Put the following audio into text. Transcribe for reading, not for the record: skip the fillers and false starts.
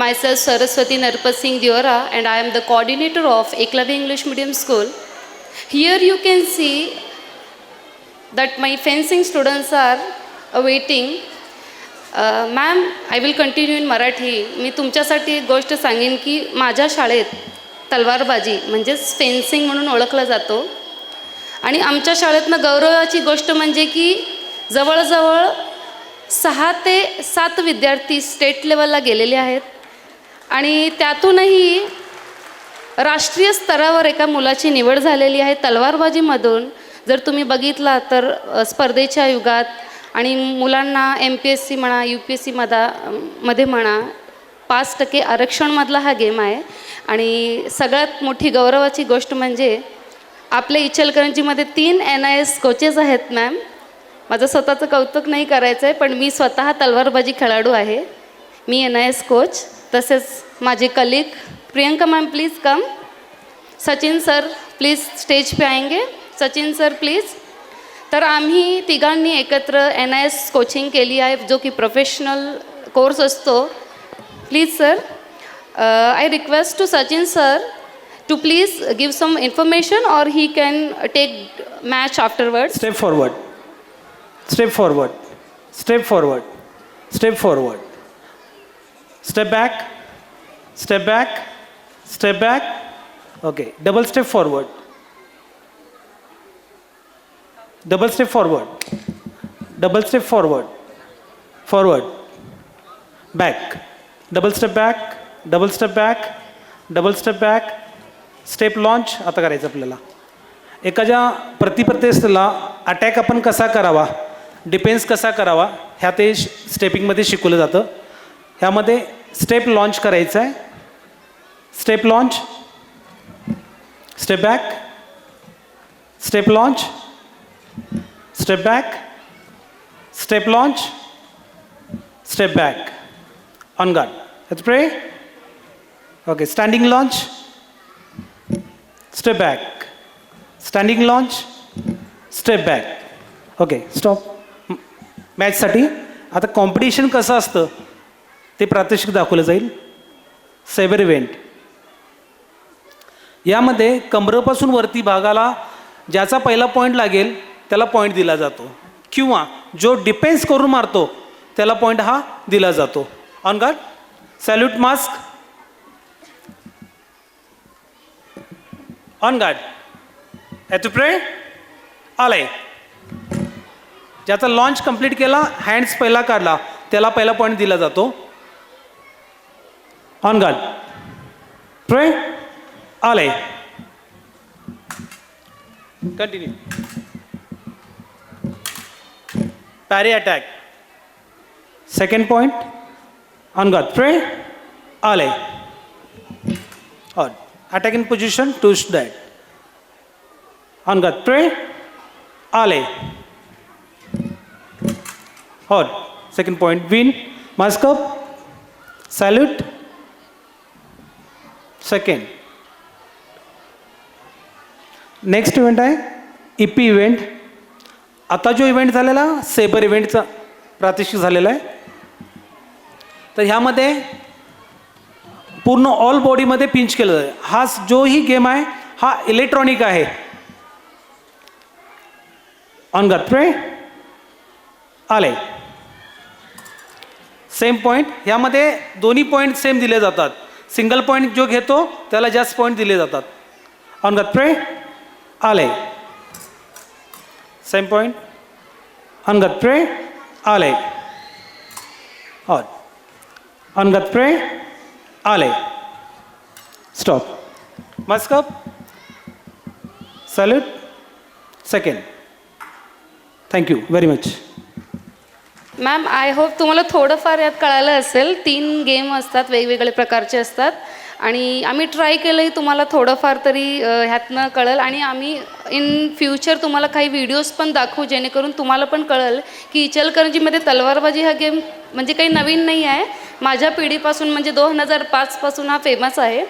Myself Saraswati Narpat Singh Diora, and I am the coordinator of Eklavya English Medium School. Here you can see that my fencing students are awaiting. Ma'am, I will continue in Marathi. मी तुमच्यासाठी एक गोष्ट सांगेन की माझ्या शाळेत तलवारबाजी म्हणजेच fencing म्हणून ओळखला जातो. आणि आमच्या शाळेतनं गौरवाची गोष्ट म्हणजे की जवळजवळ 6 ते 7 विद्यार्थी स्टेट लेवलला गेलेले आहेत. आणि त्यातूनही राष्ट्रीय स्तरावर एका मुलाची निवड झालेली आहे तलवारबाजीमधून. जर तुम्ही बघितला तर स्पर्धेच्या युगात आणि मुलांना MPSC म्हणा UPSC मध्ये म्हणा 5% आरक्षणमधला हा गेम आहे. आणि सगळ्यात मोठी गौरवाची गोष्ट म्हणजे आपल्या इचलकरंजीमध्ये 3 NIS कोचेस आहेत. मॅम, माझं स्वतःचं कौतुक नाही करायचं आहे, पण मी स्वतः तलवारबाजी खेळाडू आहे. मी NIS कोच. तसेच माझे colleague Priyanka ma'am, please come. Sachin sir please stage पे आएंगे. Sachin sir please. तर आम्ही तिघांनी एकत्र NIS कोचिंग केली आहे, जो की प्रोफेशनल कोर्स असतो. Please sir, I request to Sachin sir to please give some information, or he can take match afterwards. Step forward, step forward, step forward, step forward, step back, step back, step back. Okay, double step forward, double step forward, double step forward, forward, back, double step back, double step back, double step back. Step launch आता करायचं आपल्याला. एखाद्या प्रतिस्पर्धेला attack आपण कसा करावा, defence कसा करावा, ह्या ते स्टेपिंगमध्ये शिकवलं जातं. ह्यामध्ये स्टेप लॉन्च करायचं आहे. Step launch, step back, step launch, step back, step launch, step back. On guard. Let's pray. Okay, standing launch, step back, standing launch, step back. Okay, stop. मॅचसाठी आता कॉम्पिटिशन कसं असतं ते प्रात्यक्षिक दाखवलं जाईल. Sabre event. यामध्ये कमरेपासून वरती भागाला ज्याचा पहिला पॉईंट लागेल त्याला पॉईंट दिला जातो, किंवा जो डिफेन्स करून मारतो त्याला पॉईंट हा दिला जातो. On guard. Salute mask. On guard. ॲट टू प्रे. आलाय. ज्याचा लॉन्च कंप्लीट केला, हँड्स पहिला काढला, त्याला पहिला पॉईंट दिला जातो. On guard. प्रे. आलाय. Continue. Parry attack. Second point. On guard. प्रे. आलाय. On. Attack in position to that. On guard. Pray. Ale. Hot. Second point. Win. Mask up. Salute. Second. Next event आहे EP इव्हेंट. आता जो event झालेला sabre इव्हेंटचा प्रात्यक्षिक झालेला आहे. तर ह्यामध्ये पूर्ण ऑल बॉडीमध्ये पिंच केलं जातं. हा जोही गेम आहे हा इलेक्ट्रॉनिक आहे. On guard. प्रे. आले. Same point. ह्यामध्ये दोन्ही पॉईंट सेम दिले जातात. सिंगल पॉईंट जो घेतो त्याला जास्त पॉईंट दिले जातात. On guard. प्रे. आले. Same point. On guard. प्रे. आले. On guard. प्रे. आले. Stop. Mask up. Salute. Second. Thank you very much. Ma'am, I hope तुम्हाला थोडंफार यात कळालं असेल. 3 गेम असतात, वेगवेगळे प्रकारचे असतात. आणि आम्ही ट्राय केलंही तुम्हाला थोडंफार तरी ह्यातनं कळेल. आणि आम्ही इन फ्युचर तुम्हाला काही व्हिडिओज पण दाखवू, जेणेकरून तुम्हाला पण कळेल की इचलकरंजीमध्ये तलवारबाजी हा गेम म्हणजे काही नवीन नाही आहे. माझ्या पिढीपासून म्हणजे 2005 पासून हा फेमस आहे.